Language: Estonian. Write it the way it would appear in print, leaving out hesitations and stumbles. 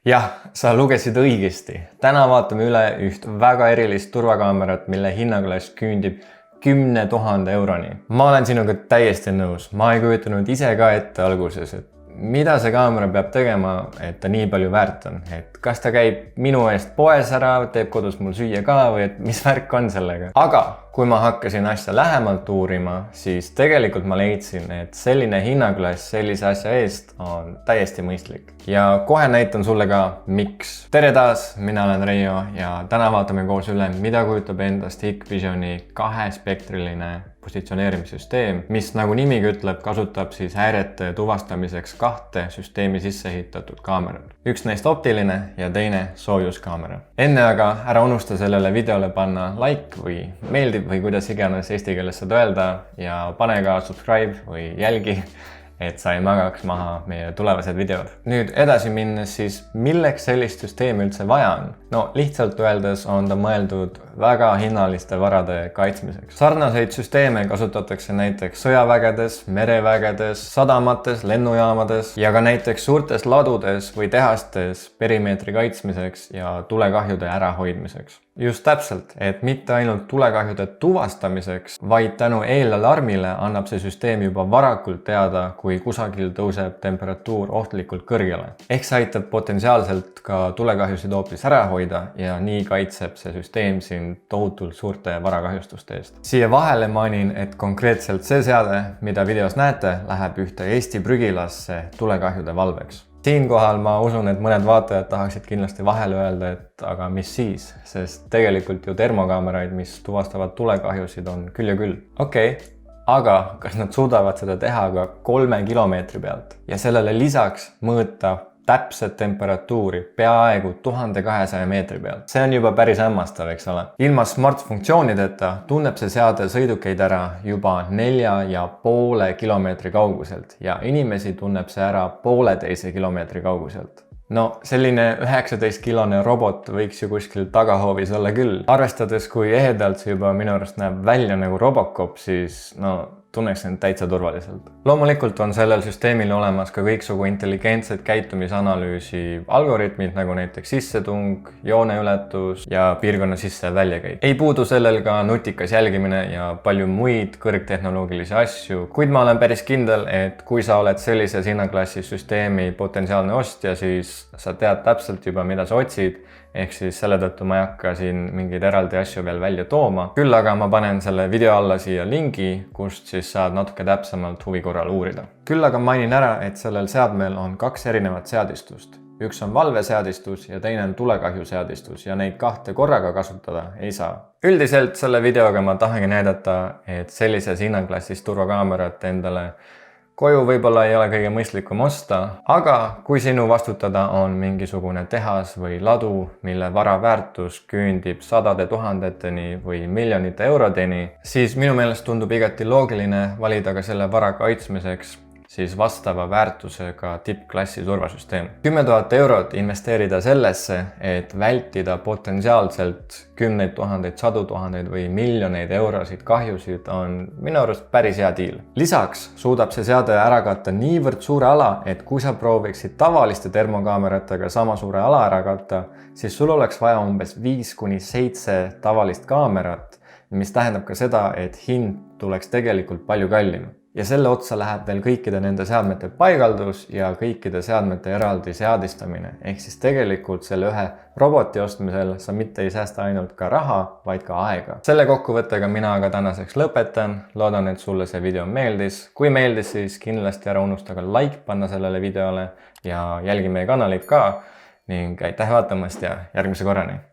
Jah, sa lugesid õigesti. Täna vaatame üle üht väga erilist turvakaamerat, mille hinnaklass küündib 10 000 euroni. Ma olen sinuga täiesti nõus. Ma ei kujutanud ise ka ette alguses, et mida see kaamera peab tegema, et ta nii palju väärt on. Et kas ta käib minu eest poes ära, teeb kodus mul süüa ka või et mis värk on sellega. Aga kui ma hakkasin asja lähemalt uurima, siis tegelikult ma leidsin, et selline hinnaklass sellise asja eest on täiesti mõistlik. Ja kohe näitan sulle ka, miks. Tere taas, mina olen Reijo ja täna vaatame koos üle, mida kujutab endast Hikvisioni kahespektriline positsioneerimissüsteem, mis nagu nimigi ütleb, kasutab siis häirete tuvastamiseks kahte süsteemi sisse ehitatud kaamerat. Üks neist optiline ja teine soojuskaamera. Enne aga ära unusta sellele videole panna like või meeldib või kuidas iganes eesti keeles saad öelda ja pane ka subscribe või jälgi, et sa ei magaks maha meie tulevased videod. Nüüd edasi minnes siis, milleks sellist süsteemi üldse vaja on? No lihtsalt öeldes on ta mõeldud väga hinnaliste varade kaitsmiseks. Sarnaseid süsteeme kasutatakse näiteks sõjavägedes, merevägedes, sadamates, lennujaamades ja ka näiteks suurtes ladudes või tehastes perimeetri kaitsmiseks ja tulekahjude ärahoidmiseks. Just täpselt, et mitte ainult tulekahjude tuvastamiseks, vaid tänu eelalarmile annab see süsteem juba varakult teada, kui kusagil tõuseb temperatuur ohtlikult kõrgele. Ehk see aitab potentsiaalselt ka tulekahjusid hoopis ära hoida ja nii kaitseb see süsteem sind tohutult suurte varakahjustuste eest. Siia vahele mainin, et konkreetselt see seade, mida videos näete, läheb ühte Eesti prügilasse tulekahjude valveks. Siinkohal ma usun, et mõned vaatajad tahaksid kindlasti vahele öelda, et aga mis siis, sest tegelikult ju termokaameraid, mis tuvastavad tulekahjusid, on küll ja küll. Okei, aga kas nad suudavad seda teha ka 3 kilomeetri pealt ja sellele lisaks mõõta täpset temperatuuri peaaegu 1200 meetri pealt. See on juba päris hämmastav, eks ole. Ilma smart-funktsioonideta tunneb see seade sõidukeid ära juba 4,5 kilomeetri kauguselt ja inimesi tunneb see ära 1,5 kilomeetri kauguselt. No selline 19-kilone robot võiks ju kuskil tagahoovis olla küll. Arvestades, kui ehedalt see juba minu arust näeb välja nagu Robocop, siis tunneks end täitsa turvaliselt. Loomulikult on sellel süsteemil olemas ka kõiksugu intelligentsed käitumisanalüüsi algoritmid, nagu näiteks sissetung, jooneületus ja piirkonna sisse- ja väljakäik. Ei puudu sellel ka nutikas jälgimine ja palju muid kõrgtehnoloogilisi asju, kuid ma olen päris kindel, et kui sa oled sellises hinnaklassi süsteemi potentsiaalne ostja, siis sa tead täpselt juba, mida sa otsid, ehk siis selle tõttu ma ei hakka siin mingeid eraldi asju veel välja tooma. Küll aga ma panen selle video alla siia lingi, kust siis saad natuke täpsemalt huvi korral uurida. Küll aga mainin ära, et sellel seadmel on 2 erinevat seadistust. Üks on valveseadistus ja teine on tulekahjuseadistus ja neid 2 korraga kasutada ei saa. Üldiselt selle videoga ma tahangi näidata, et sellises hinnaklassis turvakaamerat endale koju võib-olla ei ole kõige mõistlikum osta, aga kui sinu vastutada on mingisugune tehas või ladu, mille vara väärtus küündib sadade tuhandeteni või miljonite eurodeni, siis minu meelest tundub igati loogiline valida ka selle vara kaitsmiseks siis vastava väärtusega tippklassi turvasüsteem. 10 000 eurot investeerida sellesse, et vältida potentsiaalselt 10 000, sadu tuhandeid või miljoneid eurosid kahjusid on minu arust päris hea diil. Lisaks suudab see seade ära katta niivõrd suure ala, et kui sa prooviksid tavaliste termokaameratega sama suure ala ära katta, siis sul oleks vaja umbes 5-7 tavalist kaamerat, mis tähendab ka seda, et hind tuleks tegelikult palju kallim. Ja selle otsa läheb veel kõikide nende seadmete paigaldus ja kõikide seadmete eraldi seadistamine. Ehk siis tegelikult selle ühe roboti ostmisel sa mitte ei säästa ainult ka raha, vaid ka aega. Selle kokkuvõttega mina aga tänaseks lõpetan. Loodan, et sulle see video meeldis. Kui meeldis, siis kindlasti ära unusta ka like panna sellele videole ja jälgi meie kanalit ka. Ning aitäh vaatamast ja järgmise korrani!